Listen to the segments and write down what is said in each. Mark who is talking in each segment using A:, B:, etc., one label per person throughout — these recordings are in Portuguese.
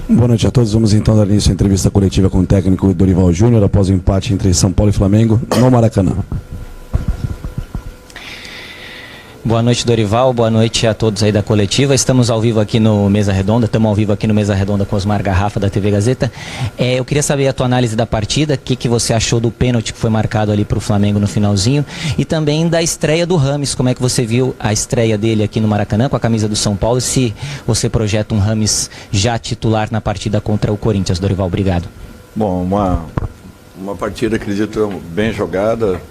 A: Boa noite a todos. Vamos então dar início à entrevista coletiva com o técnico Dorival Júnior após o empate entre São Paulo e Flamengo no Maracanã.
B: Boa noite, Dorival. Boa noite a todos aí da coletiva. Estamos ao vivo aqui no Mesa Redonda. Estamos ao vivo aqui no Mesa Redonda com Osmar Garrafa, da TV Gazeta. Eu queria saber a tua análise da partida, o que você achou do pênalti que foi marcado ali para o Flamengo no finalzinho e também da estreia do Rames. Como é que você viu a estreia dele aqui no Maracanã com a camisa do São Paulo e se você projeta um Rames já titular na partida contra o Corinthians? Dorival, obrigado.
C: Bom, uma partida, acredito, bem jogada.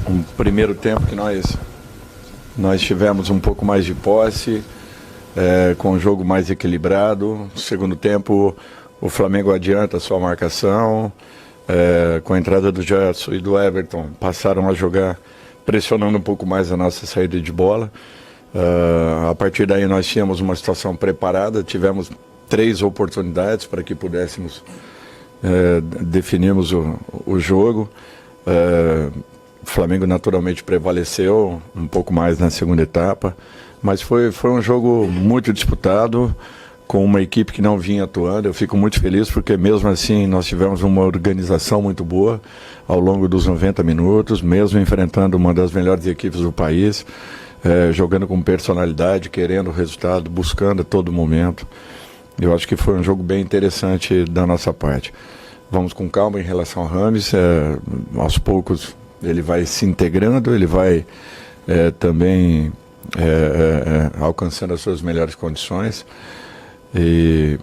C: Um primeiro tempo que nós tivemos um pouco mais de posse, com o jogo mais equilibrado. No segundo tempo, o Flamengo adianta a sua marcação, com a entrada do Gerson e do Everton, passaram a jogar pressionando um pouco mais a nossa saída de bola. A partir daí nós tínhamos uma situação preparada, tivemos 3 oportunidades para que pudéssemos definirmos o jogo. O Flamengo naturalmente prevaleceu um pouco mais na segunda etapa, mas foi um jogo muito disputado, com uma equipe que não vinha atuando. Eu fico muito feliz porque mesmo assim nós tivemos uma organização muito boa ao longo dos 90 minutos, mesmo enfrentando uma das melhores equipes do país, jogando com personalidade, querendo o resultado, buscando a todo momento. Eu acho que foi um jogo bem interessante da nossa parte. Vamos com calma em relação ao Rames, aos poucos ele vai se integrando, ele vai também alcançando as suas melhores condições. E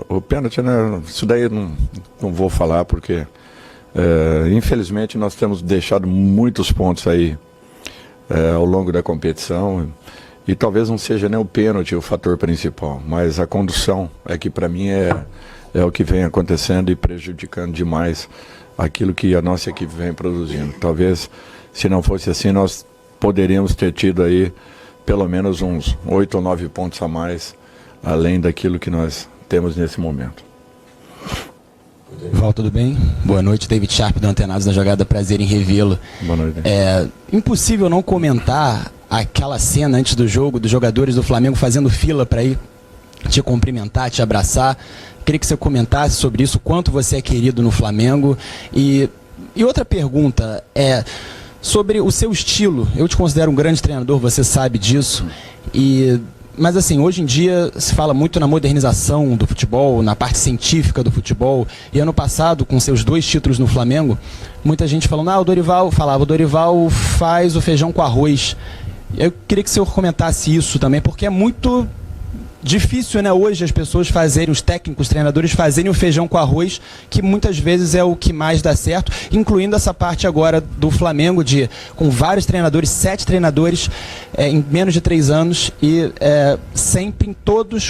C: o pênalti, né, isso daí eu não vou falar, porque infelizmente nós temos deixado muitos pontos aí ao longo da competição, e talvez não seja nem o pênalti o fator principal, mas a condução é que para mim é o que vem acontecendo e prejudicando demais aquilo que a nossa equipe vem produzindo. Talvez, se não fosse assim, nós poderíamos ter tido aí pelo menos uns 8 ou 9 pontos a mais, além daquilo que nós temos nesse momento.
D: Val, tudo bem? Boa noite, David Sharp do Antenados da Jogada, prazer em revê-lo.
C: Boa noite.
D: Impossível não comentar aquela cena antes do jogo, dos jogadores do Flamengo fazendo fila para ir te cumprimentar, te abraçar. Queria que você comentasse sobre isso, quanto você é querido no Flamengo. E outra pergunta sobre o seu estilo. Eu te considero um grande treinador, você sabe disso. Mas assim, hoje em dia se fala muito na modernização do futebol, na parte científica do futebol. E ano passado, com seus 2 títulos no Flamengo, muita gente falando, o Dorival faz o feijão com arroz. Eu queria que o senhor comentasse isso também, porque é muito difícil, né, hoje as pessoas fazerem, os técnicos, os treinadores fazerem o feijão com arroz, que muitas vezes é o que mais dá certo, incluindo essa parte agora do Flamengo, com vários treinadores, 7 treinadores em menos de 3 anos, e sempre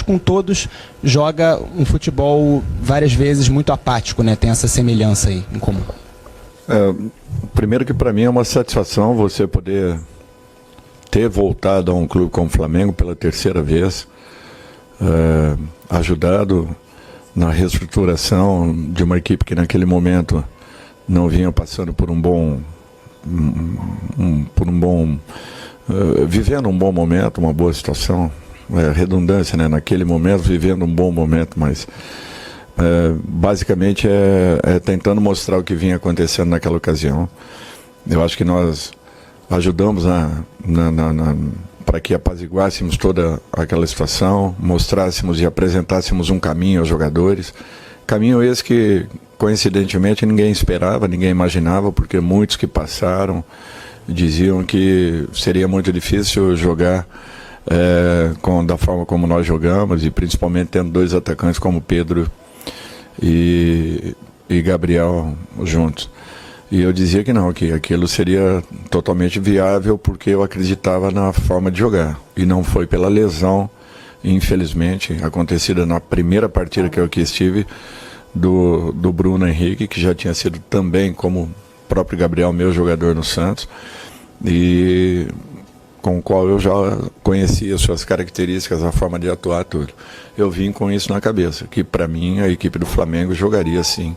D: com todos joga um futebol várias vezes muito apático, né? Tem essa semelhança aí em comum.
C: Primeiro que para mim é uma satisfação você poder ter voltado a um clube como o Flamengo pela 3ª vez, ajudado na reestruturação de uma equipe que naquele momento não vinha passando por vivendo um bom momento, uma boa situação, redundância, né? Naquele momento vivendo um bom momento, mas basicamente tentando mostrar o que vinha acontecendo naquela ocasião. Eu acho que nós ajudamos para que apaziguássemos toda aquela situação, mostrássemos e apresentássemos um caminho aos jogadores. Caminho esse que, coincidentemente, ninguém esperava, ninguém imaginava, porque muitos que passaram diziam que seria muito difícil jogar da forma como nós jogamos, e principalmente tendo 2 atacantes como Pedro e Gabriel juntos. E eu dizia que não, que aquilo seria totalmente viável, porque eu acreditava na forma de jogar. E não foi pela lesão, infelizmente, acontecida na primeira partida que eu aqui estive, do Bruno Henrique, que já tinha sido também, como o próprio Gabriel, meu jogador no Santos, e com o qual eu já conhecia suas características, a forma de atuar, tudo. Eu vim com isso na cabeça, que para mim a equipe do Flamengo jogaria assim,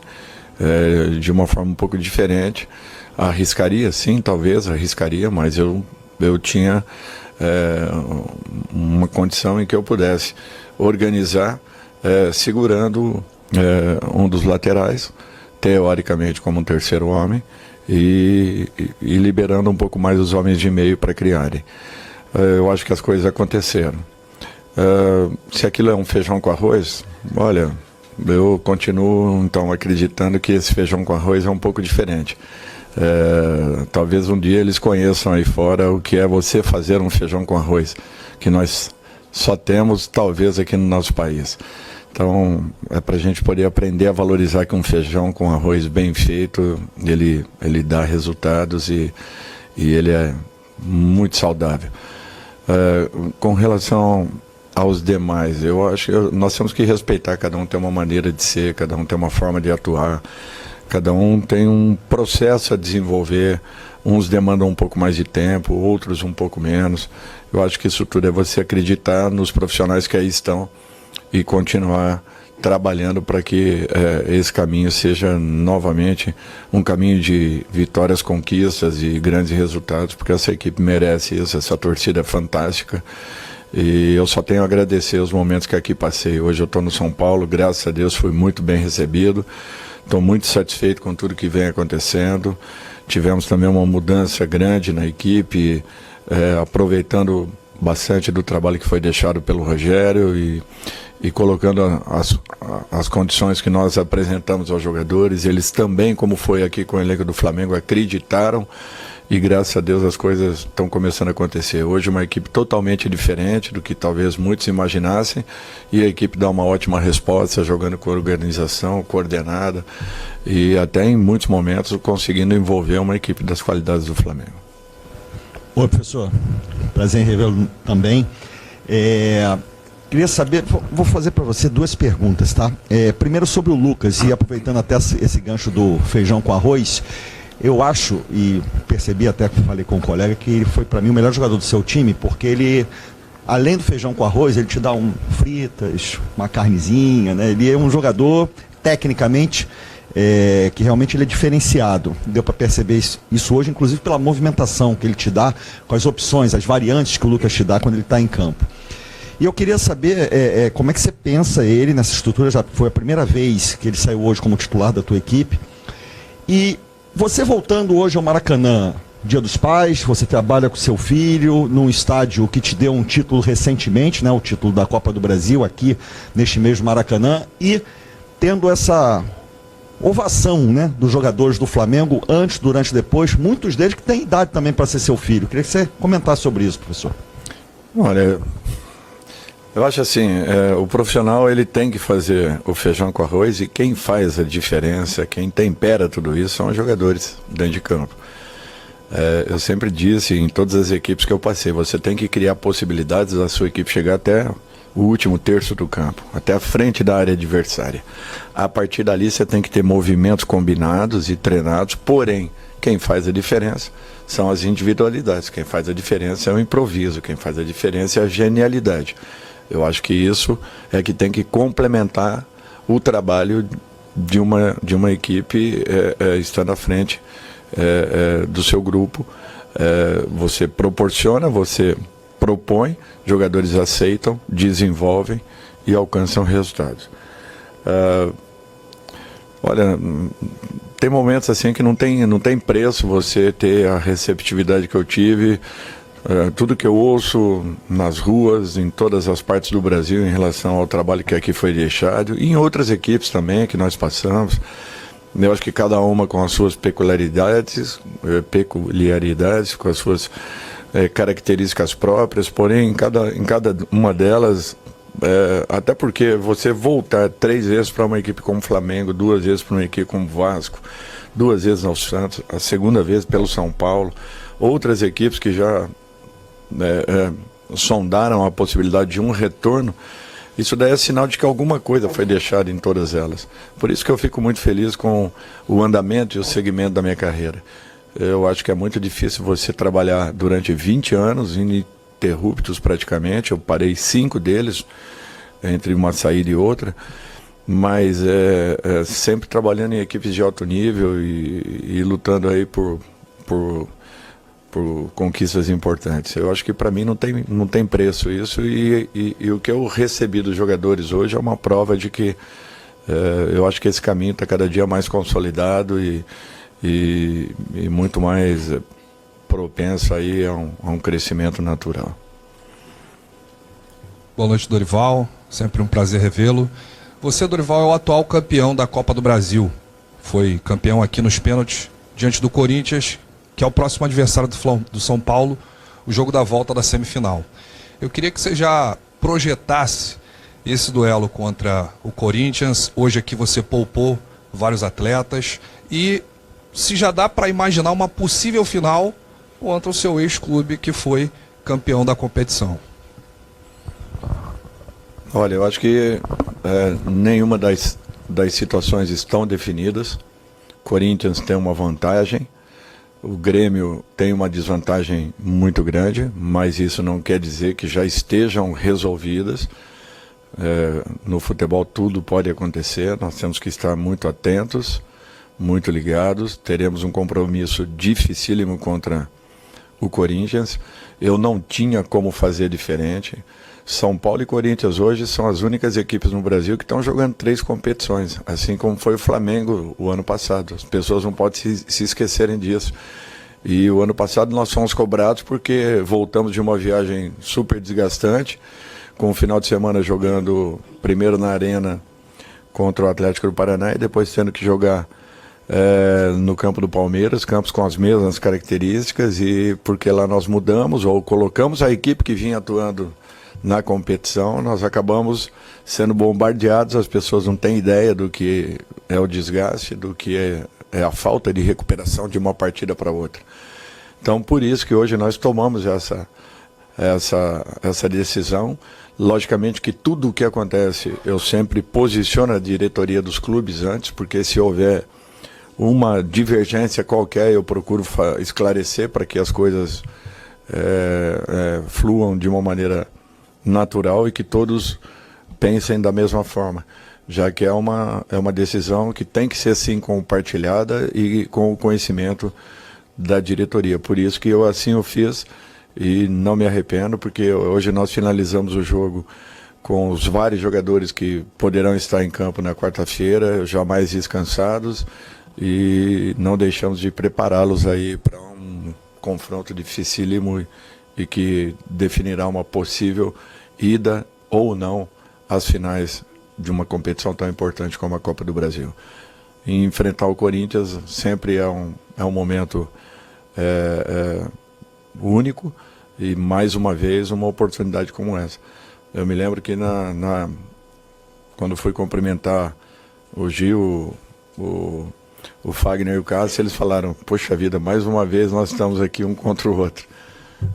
C: de uma forma um pouco diferente. Arriscaria, sim, talvez arriscaria, mas eu tinha uma condição em que eu pudesse organizar, segurando um dos laterais, teoricamente como um terceiro homem, e liberando um pouco mais os homens de meio para criarem. Eu acho que as coisas aconteceram. Se aquilo é um feijão com arroz, olha, eu continuo então acreditando que esse feijão com arroz é um pouco diferente. Talvez um dia eles conheçam aí fora o que é você fazer um feijão com arroz, que nós só temos talvez aqui no nosso país. Então é para a gente poder aprender a valorizar que um feijão com arroz bem feito, ele dá resultados e ele é muito saudável. Com relação aos demais, eu acho que nós temos que respeitar, cada um tem uma maneira de ser, cada um tem uma forma de atuar, cada um tem um processo a desenvolver, uns demandam um pouco mais de tempo, outros um pouco menos. Eu acho que isso tudo é você acreditar nos profissionais que aí estão e continuar trabalhando para que esse caminho seja novamente um caminho de vitórias, conquistas e grandes resultados, porque essa equipe merece isso, essa torcida é fantástica. E eu só tenho a agradecer os momentos que aqui passei. Hoje eu estou no São Paulo, graças a Deus fui muito bem recebido. Estou muito satisfeito com tudo que vem acontecendo. Tivemos também uma mudança grande na equipe, aproveitando bastante do trabalho que foi deixado pelo Rogério e colocando as condições que nós apresentamos aos jogadores. Eles também, como foi aqui com o elenco do Flamengo, acreditaram. E graças a Deus as coisas estão começando a acontecer. Hoje uma equipe totalmente diferente do que talvez muitos imaginassem, e a equipe dá uma ótima resposta, jogando com organização, coordenada, e até em muitos momentos conseguindo envolver uma equipe das qualidades do Flamengo.
E: Oi, professor. Prazer em revê-lo também. Queria saber, vou fazer para você duas perguntas, tá? Primeiro sobre o Lucas, e aproveitando até esse gancho do feijão com arroz, eu acho, e percebi até que falei com um colega, que ele foi para mim o melhor jogador do seu time, porque ele, além do feijão com arroz, ele te dá fritas, uma carnezinha, né? Ele é um jogador, tecnicamente, que realmente ele é diferenciado. Deu para perceber isso hoje, inclusive pela movimentação que ele te dá, com as opções, as variantes que o Lucas te dá quando ele está em campo. E eu queria saber como é que você pensa ele nessa estrutura, já foi a primeira vez que ele saiu hoje como titular da tua equipe, e você voltando hoje ao Maracanã, Dia dos Pais, você trabalha com seu filho num estádio que te deu um título recentemente, né, o título da Copa do Brasil aqui neste mesmo Maracanã, e tendo essa ovação, né, dos jogadores do Flamengo antes, durante e depois, muitos deles que têm idade também para ser seu filho. Queria que você comentasse sobre isso, professor.
C: Olha, eu acho assim, o profissional ele tem que fazer o feijão com arroz, e quem faz a diferença, quem tempera tudo isso são os jogadores dentro de campo. Eu sempre disse em todas as equipes que eu passei, você tem que criar possibilidades da sua equipe chegar até o último terço do campo, até a frente da área adversária. A partir dali você tem que ter movimentos combinados e treinados, porém, quem faz a diferença são as individualidades, quem faz a diferença é o improviso, quem faz a diferença é a genialidade. Eu acho que isso é que tem que complementar o trabalho de uma equipe estando à frente do seu grupo. Você proporciona, você propõe, jogadores aceitam, desenvolvem e alcançam resultados. Olha, tem momentos assim que não tem preço você ter a receptividade que eu tive. Tudo que eu ouço nas ruas, em todas as partes do Brasil, em relação ao trabalho que aqui foi deixado, e em outras equipes também que nós passamos, eu acho que cada uma com as suas peculiaridades, com as suas características próprias, porém em cada uma delas, até porque você voltar 3 vezes para uma equipe como o Flamengo, 2 vezes para uma equipe como o Vasco, 2 vezes ao Santos, a segunda vez pelo São Paulo, outras equipes que já sondaram a possibilidade de um retorno, isso daí é sinal de que alguma coisa foi deixada em todas elas. Por isso que eu fico muito feliz com o andamento e o segmento da minha carreira. Eu acho que é muito difícil você trabalhar durante 20 anos, ininterruptos praticamente. Eu parei 5 deles, entre uma saída e outra, mas sempre trabalhando em equipes de alto nível e lutando aí por por conquistas importantes. Eu acho que para mim não tem preço isso, e o que eu recebi dos jogadores hoje é uma prova de que eu acho que esse caminho está cada dia mais consolidado e muito mais propenso aí a um crescimento natural.
F: Boa noite, Dorival. Sempre um prazer revê-lo. Você, Dorival, é o atual campeão da Copa do Brasil. Foi campeão aqui nos pênaltis, diante do Corinthians, que é o próximo adversário do São Paulo, o jogo da volta da semifinal. Eu queria que você já projetasse esse duelo contra o Corinthians. Hoje aqui você poupou vários atletas. E se já dá para imaginar uma possível final contra o seu ex-clube, que foi campeão da competição.
C: Olha, eu acho que nenhuma das situações estão definidas. Corinthians tem uma vantagem, o Grêmio tem uma desvantagem muito grande, mas isso não quer dizer que já estejam resolvidas. No futebol tudo pode acontecer, nós temos que estar muito atentos, muito ligados. Teremos um compromisso dificílimo contra o Corinthians. Eu não tinha como fazer diferente. São Paulo e Corinthians hoje são as únicas equipes no Brasil que estão jogando 3 competições, assim como foi o Flamengo o ano passado. As pessoas não podem se esquecerem disso. E o ano passado nós fomos cobrados porque voltamos de uma viagem super desgastante, com o final de semana jogando primeiro na Arena contra o Atlético do Paraná e depois tendo que jogar no campo do Palmeiras, campos com as mesmas características, e porque lá nós mudamos ou colocamos a equipe que vinha atuando na competição, nós acabamos sendo bombardeados. As pessoas não têm ideia do que é o desgaste, do que é a falta de recuperação de uma partida para outra. Então, por isso que hoje nós tomamos essa decisão. Logicamente que tudo o que acontece, eu sempre posiciono a diretoria dos clubes antes, porque se houver uma divergência qualquer, eu procuro esclarecer para que as coisas fluam de uma maneira natural e que todos pensem da mesma forma, já que é uma decisão que tem que ser assim compartilhada e com o conhecimento da diretoria. Por isso que eu assim o fiz e não me arrependo, porque hoje nós finalizamos o jogo com os vários jogadores que poderão estar em campo na quarta-feira, já mais descansados, e não deixamos de prepará-los aí para um confronto dificílimo e que definirá uma possível ida ou não às finais de uma competição tão importante como a Copa do Brasil. E enfrentar o Corinthians sempre é um momento único, e mais uma vez uma oportunidade como essa. Eu me lembro que quando fui cumprimentar o Gil, o Fagner e o Cássio, eles falaram: poxa vida, mais uma vez nós estamos aqui um contra o outro.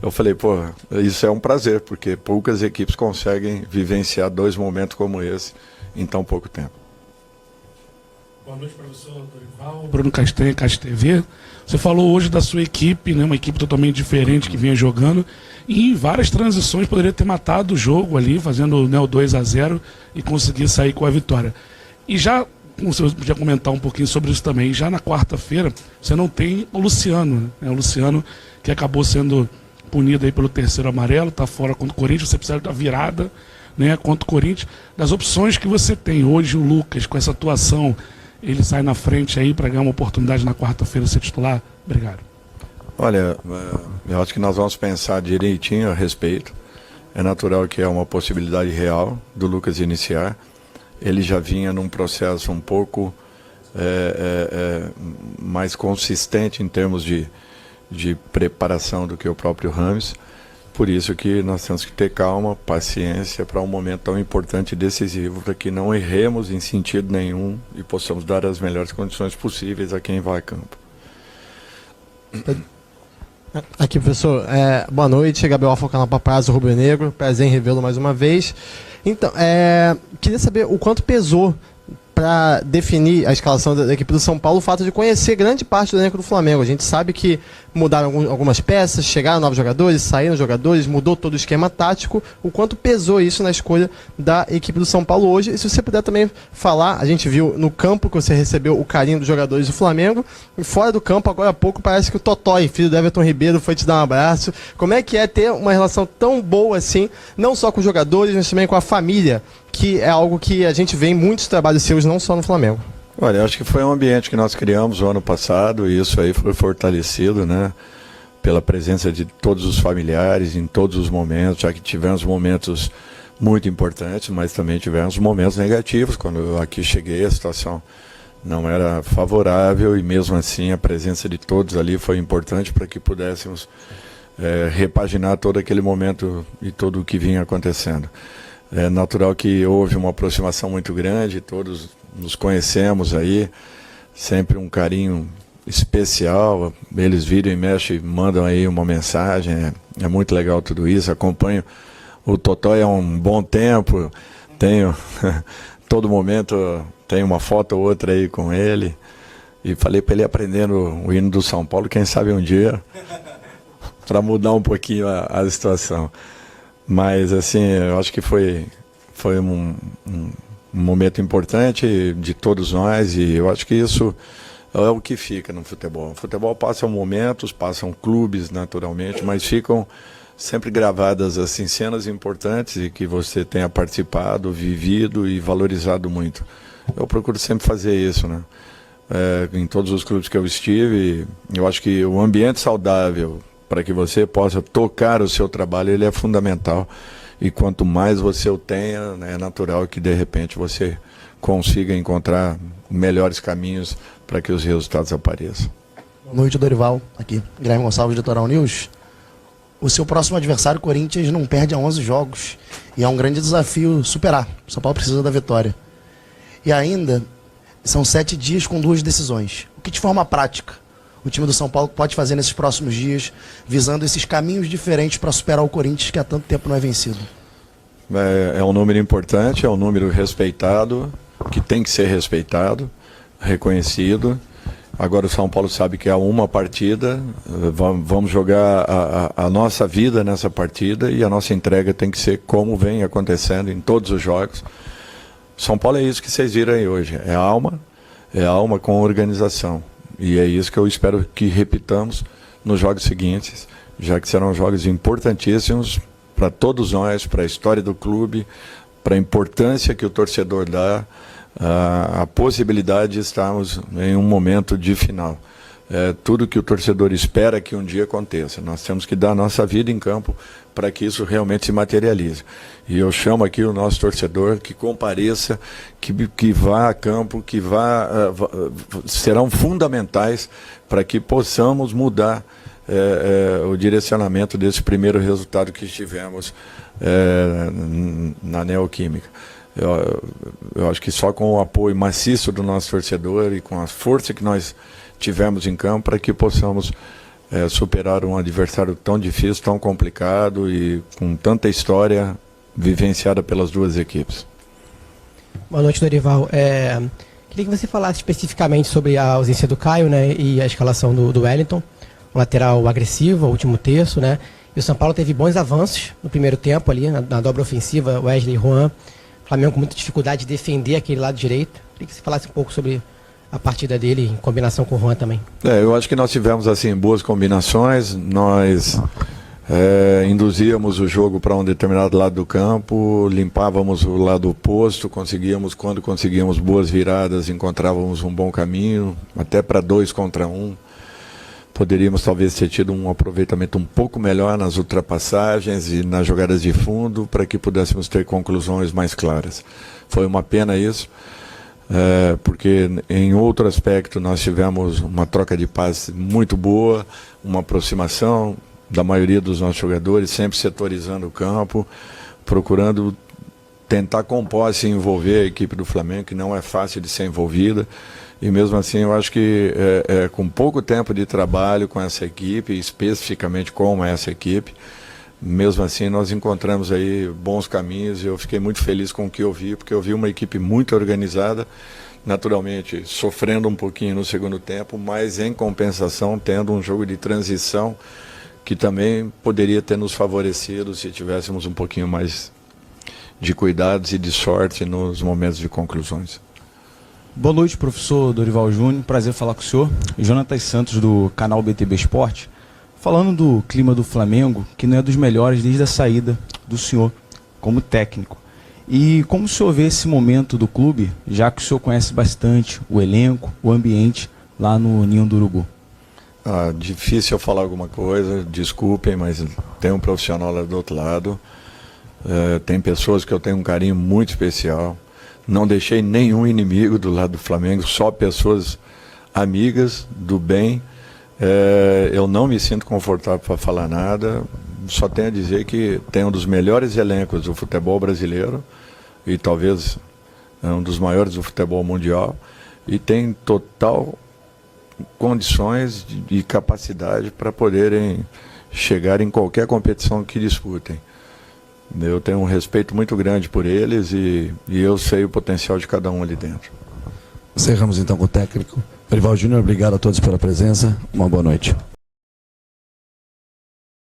C: Eu falei: pô, isso é um prazer, porque poucas equipes conseguem vivenciar 2 momentos como esse em tão pouco tempo.
G: Boa noite, professor Dorival. Bruno Castanha, Caixa TV. Você falou hoje da sua equipe, né, uma equipe totalmente diferente que vinha jogando, e em várias transições poderia ter matado o jogo ali, fazendo, né, o 2-0 e conseguir sair com a vitória. E já, você podia comentar um pouquinho sobre isso também, já na quarta-feira você não tem o Luciano, né, o Luciano que acabou sendo punido aí pelo 3º amarelo, está fora contra o Corinthians. Você precisa da virada, né, contra o Corinthians. Das opções que você tem hoje, o Lucas, com essa atuação, ele sai na frente aí para ganhar uma oportunidade na quarta-feira ser titular? Obrigado.
C: Olha, eu acho que nós vamos pensar direitinho a respeito. É natural que é uma possibilidade real do Lucas iniciar. Ele já vinha num processo um pouco mais consistente em termos de preparação do que o próprio Rames. Por isso que nós temos que ter calma, paciência para um momento tão importante e decisivo, para que não erremos em sentido nenhum e possamos dar as melhores condições possíveis a quem vai a campo.
H: Aqui, professor, boa noite, Gabriel Alfa, canal Paparazzo Rubro Negro, prazer em revê-lo mais uma vez. Então, queria saber o quanto pesou para definir a escalação da equipe do São Paulo o fato de conhecer grande parte do elenco do Flamengo. A gente sabe que mudaram algumas peças, chegaram novos jogadores, saíram jogadores, mudou todo o esquema tático. O quanto pesou isso na escolha da equipe do São Paulo hoje? E se você puder também falar, a gente viu no campo que você recebeu o carinho dos jogadores do Flamengo, e fora do campo, agora há pouco, parece que o Totói, filho do Everton Ribeiro, foi te dar um abraço. Como é que é ter uma relação tão boa assim, não só com os jogadores, mas também com a família, que é algo que a gente vê em muitos trabalhos seus, não só no Flamengo?
C: Olha, eu acho que foi um ambiente que nós criamos o ano passado e isso aí foi fortalecido, né? Pela presença de todos os familiares em todos os momentos, já que tivemos momentos muito importantes, mas também tivemos momentos negativos. Quando eu aqui cheguei, a situação não era favorável e mesmo assim a presença de todos ali foi importante para que pudéssemos repaginar todo aquele momento e tudo o que vinha acontecendo. É natural que houve uma aproximação muito grande, todos nos conhecemos aí, sempre um carinho especial, eles viram e mexem, mandam aí uma mensagem, é muito legal tudo isso, acompanho o Totói há um bom tempo, tenho, todo momento tem uma foto ou outra aí com ele, e falei para ele aprendendo o hino do São Paulo, quem sabe um dia, para mudar um pouquinho a situação. Mas, assim, eu acho que foi um momento importante de todos nós e eu acho que isso é o que fica no futebol. O futebol passa momentos, passam clubes, naturalmente, mas ficam sempre gravadas, assim, cenas importantes e que você tenha participado, vivido e valorizado muito. Eu procuro sempre fazer isso, né? Em todos os clubes que eu estive, eu acho que o ambiente saudável para que você possa tocar o seu trabalho, ele é fundamental. E quanto mais você o tenha, é natural que de repente você consiga encontrar melhores caminhos para que os resultados apareçam.
I: Boa noite, Dorival. Aqui, Guilherme Gonçalves, do Litoral News. O seu próximo adversário, Corinthians, não perde há 11 jogos. E é um grande desafio superar. O São Paulo precisa da vitória. E ainda, são 7 dias com 2 decisões. O que de forma prática o time do São Paulo pode fazer nesses próximos dias, visando esses caminhos diferentes para superar o Corinthians, que há tanto tempo não é vencido?
C: É um número importante, é um número respeitado, que tem que ser respeitado, reconhecido. Agora o São Paulo sabe que há uma partida, vamos jogar a nossa vida nessa partida e a nossa entrega tem que ser como vem acontecendo em todos os jogos. São Paulo é isso que vocês viram aí hoje, é alma com organização. E é isso que eu espero que repitamos nos jogos seguintes, já que serão jogos importantíssimos para todos nós, para a história do clube, para a importância que o torcedor dá, a possibilidade de estarmos em um momento de final. Tudo que o torcedor espera que um dia aconteça. Nós temos que dar a nossa vida em campo para que isso realmente se materialize. E eu chamo aqui o nosso torcedor que compareça, que vá a campo, serão fundamentais para que possamos mudar o direcionamento desse primeiro resultado que tivemos na Neoquímica. Eu acho que só com o apoio maciço do nosso torcedor e com a força que nós tivemos em campo para que possamos superar um adversário tão difícil, tão complicado e com tanta história vivenciada pelas duas equipes.
J: Boa noite, Dorival. Queria que você falasse especificamente sobre a ausência do Caio, né, e a escalação do Wellington, um lateral agressivo, o último terço, né, e o São Paulo teve bons avanços no primeiro tempo ali, na dobra ofensiva, Wesley e Juan, Flamengo com muita dificuldade de defender aquele lado direito. Queria que você falasse um pouco sobre a partida dele em combinação com o Juan também.
C: Eu acho que nós tivemos assim boas combinações, nós induzíamos o jogo para um determinado lado do campo, limpávamos o lado oposto, quando conseguíamos boas viradas, encontrávamos um bom caminho, até para 2 contra 1. Poderíamos talvez ter tido um aproveitamento um pouco melhor nas ultrapassagens e nas jogadas de fundo para que pudéssemos ter conclusões mais claras. Foi uma pena isso. Porque em outro aspecto nós tivemos uma troca de passes muito boa, uma aproximação da maioria dos nossos jogadores, sempre setorizando o campo, procurando tentar com posse envolver a equipe do Flamengo, que não é fácil de ser envolvida, e mesmo assim eu acho que com pouco tempo de trabalho com essa equipe, especificamente com essa equipe, mesmo assim nós encontramos aí bons caminhos e eu fiquei muito feliz com o que eu vi, porque eu vi uma equipe muito organizada, naturalmente sofrendo um pouquinho no segundo tempo, mas em compensação tendo um jogo de transição que também poderia ter nos favorecido se tivéssemos um pouquinho mais de cuidados e de sorte nos momentos de conclusões.
K: Boa noite, professor Dorival Júnior. Prazer falar com o senhor. Jonatas Santos, do canal BTB Esporte. Falando do clima do Flamengo, que não é dos melhores desde a saída do senhor como técnico. E como o senhor vê esse momento do clube, já que o senhor conhece bastante o elenco, o ambiente lá no Ninho do Urubu?
C: Difícil eu falar alguma coisa, desculpem, mas tem um profissional lá do outro lado. Tem pessoas que eu tenho um carinho muito especial. Não deixei nenhum inimigo do lado do Flamengo, só pessoas amigas do bem. Eu não me sinto confortável para falar nada, só tenho a dizer que tem um dos melhores elencos do futebol brasileiro e talvez um dos maiores do futebol mundial, e tem total condições e capacidade para poderem chegar em qualquer competição que disputem. Eu tenho um respeito muito grande por eles e eu sei o potencial de cada um ali dentro.
A: Encerramos então com o técnico Dorival Júnior. Obrigado a todos pela presença. Uma boa noite.